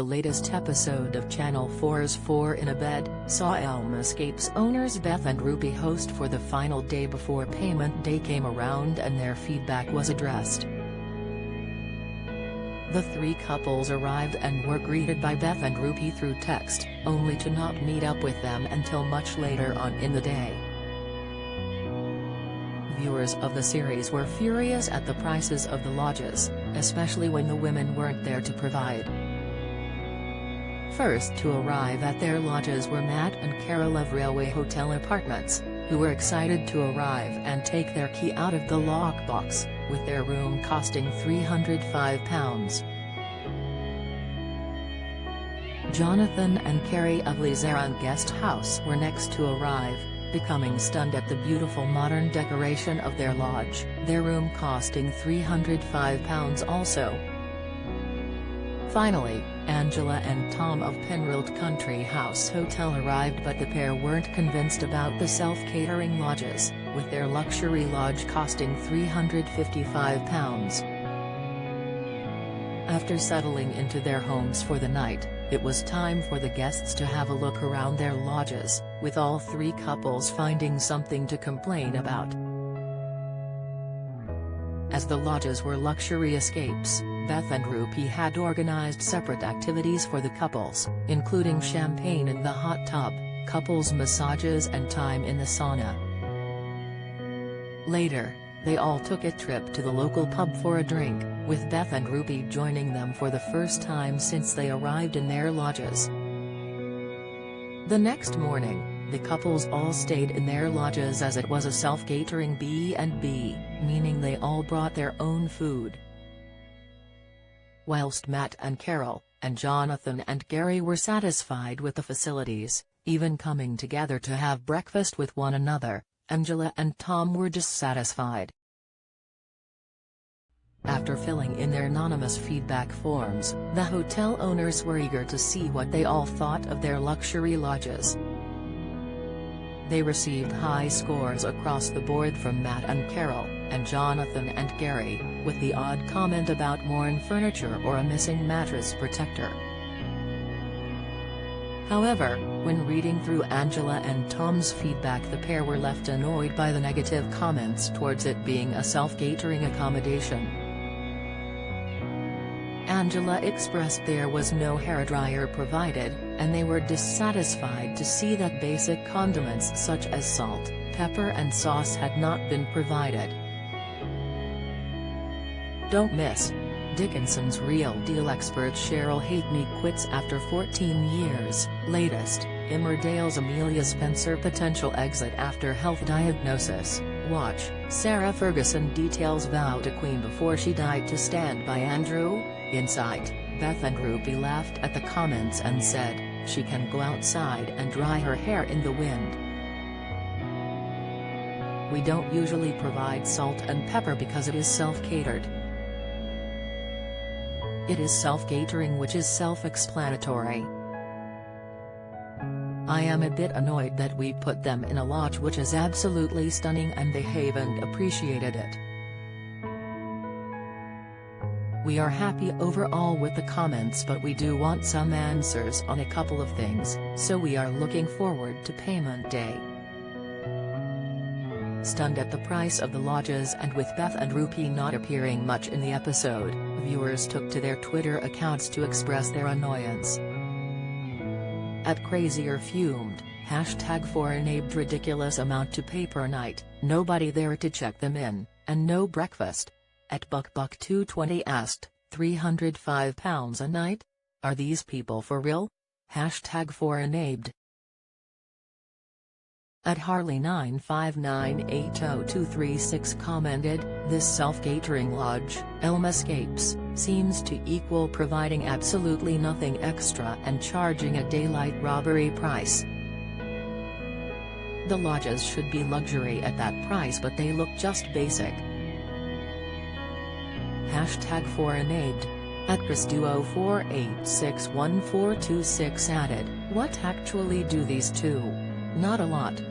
The latest episode of Channel 4's Four in a Bed saw Elmascape's owners Beth and Ruby host for the final day before payment day came around and their feedback was addressed. The three couples arrived and were greeted by Beth and Ruby through text, only to not meet up with them until much later on in the day. Viewers of the series were furious at the prices of the lodges, especially when the women weren't there to provide. First to arrive at their lodges were Matt and Carol of Railway Hotel Apartments, who were excited to arrive and take their key out of the lockbox, with their room costing £305. Jonathan and Carrie of Lizaran Guest House were next to arrive, becoming stunned at the beautiful modern decoration of their lodge, their room costing £305 also. Finally, Angela and Tom of Penrith Country House Hotel arrived, but the pair weren't convinced about the self-catering lodges, with their luxury lodge costing £355. After settling into their homes for the night, it was time for the guests to have a look around their lodges, with all three couples finding something to complain about. As the lodges were luxury escapes, Beth and Ruby had organized separate activities for the couples, including champagne in the hot tub, couples massages and time in the sauna. Later, they all took a trip to the local pub for a drink, with Beth and Ruby joining them for the first time since they arrived in their lodges. The next morning, the couples all stayed in their lodges as it was a self-catering B&B, meaning they all brought their own food. Whilst Matt and Carol, and Jonathan and Gary were satisfied with the facilities, even coming together to have breakfast with one another, Angela and Tom were dissatisfied. After filling in their anonymous feedback forms, the hotel owners were eager to see what they all thought of their luxury lodges. They received high scores across the board from Matt and Carol, and Jonathan and Gary, with the odd comment about worn furniture or a missing mattress protector. However, when reading through Angela and Tom's feedback, the pair were left annoyed by the negative comments towards it being a self-catering accommodation. Angela expressed there was no hairdryer provided, and they were dissatisfied to see that basic condiments such as salt, pepper and sauce had not been provided. Don't miss. Dickinson's Real Deal expert Cheryl Halkney quits after 14 years. Latest, Emmerdale's Amelia Spencer potential exit after health diagnosis. Watch, Sarah Ferguson details vow to Queen before she died to stand by Andrew. Insight, Beth and Ruby laughed at the comments and said, she can go outside and dry her hair in the wind. We don't usually provide salt and pepper because it is self-catered. It is self-catering, which is self-explanatory. I am a bit annoyed that we put them in a lodge which is absolutely stunning and they haven't appreciated it. We are happy overall with the comments, but we do want some answers on a couple of things, so we are looking forward to payment day. Stunned at the price of the lodges and with Beth and Ruby not appearing much in the episode, viewers took to their Twitter accounts to express their annoyance. At Crazier fumed, #for a named ridiculous amount to pay per night, nobody there to check them in, and no breakfast. At Buck220 asked, £305 a night? Are these people for real? #for a named. At Harley959800236 commented, this self-catering lodge, Elmascapes, seems to equal providing absolutely nothing extra and charging a daylight robbery price. The lodges should be luxury at that price, but they look just basic. #for a named. At ChrisDuo48614226 added, what actually do these two? Not a lot.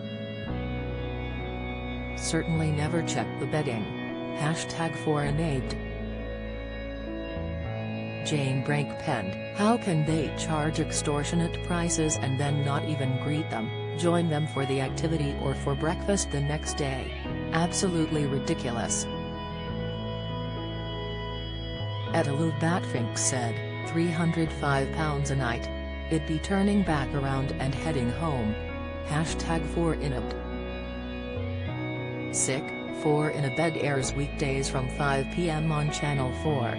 Certainly never check the bedding. #for a named. Jane Brake penned, "How can they charge extortionate prices and then not even greet them, join them for the activity or for breakfast the next day? Absolutely ridiculous." Etalou Batfink said, £305 a night. It'd be turning back around and heading home. #4inabed. Sick, 4 in a Bed airs weekdays from 5 p.m. on Channel 4.